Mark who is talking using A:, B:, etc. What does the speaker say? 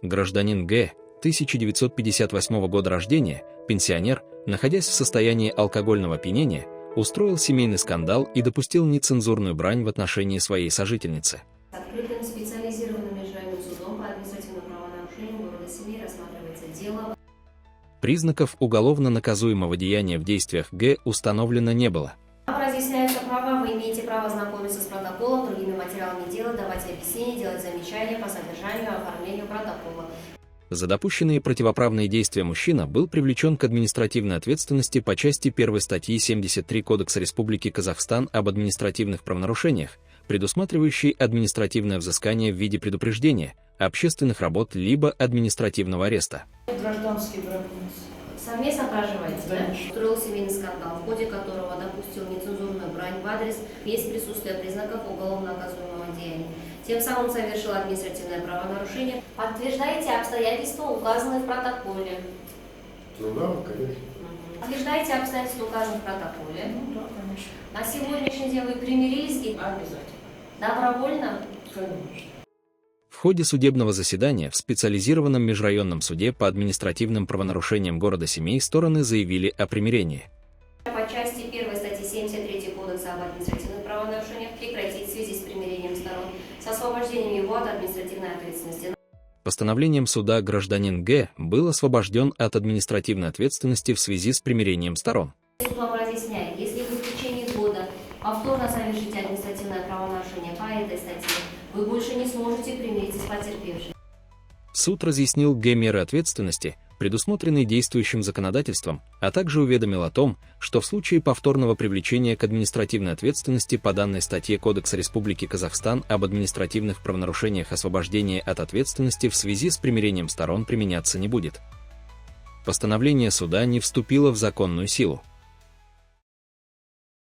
A: Гражданин Г., 1958 года рождения, пенсионер, находясь в состоянии алкогольного опьянения, устроил семейный скандал и допустил нецензурную брань в отношении своей сожительницы.
B: Открытым специализированным межрайонным судом по административным правонарушениям города Семей рассматривается дело.
A: Признаков уголовно наказуемого деяния в действиях Г. установлено не было.
B: Разъясняются права, вы имеете право знакомиться с протоколом, другими материалами дела, давать объяснения, делать замечания по содержанию, оформлению протокола.
A: За допущенные противоправные действия мужчина был привлечен к административной ответственности по части 1 статьи 73 Кодекса Республики Казахстан об административных правонарушениях, предусматривающей административное взыскание в виде предупреждения, общественных работ либо административного ареста.
C: Гражданский брак у нас.
B: Совместно проживаете, да? Устроил семейный скандал, в ходе которого допустил нецензурную брань в адрес без присутствия признаков уголовно наказуемого деяния. Тем самым совершил административное правонарушение. Подтверждаете обстоятельства, указанные в протоколе?
D: Ну да, конечно.
B: Подтверждаете обстоятельства, указанные в протоколе?
C: Ну да, конечно.
B: На сегодняшний день вы примирились и
C: Обязательно.
B: добровольно?
C: Конечно.
A: В ходе судебного заседания в специализированном межрайонном суде по административным правонарушениям города Семей стороны заявили о примирении.
B: По части 1 статьи 73 Кодекса об административных правонарушениях прекратить в связи с примирением сторон с освобождением его от административной ответственности.
A: Постановлением суда гражданин Г. был освобожден от административной ответственности в связи с примирением сторон.
B: Суд вам разъясняет, если вы в течение года повторно совершите административное правонарушение по этой статье, вы больше не сможете примириться с потерпевшим.
A: Суд разъяснил Г. меры ответственности, предусмотренные действующим законодательством, а также уведомил о том, что в случае повторного привлечения к административной ответственности по данной статье Кодекса Республики Казахстан об административных правонарушениях освобождение от ответственности в связи с примирением сторон применяться не будет. Постановление суда не вступило в законную силу.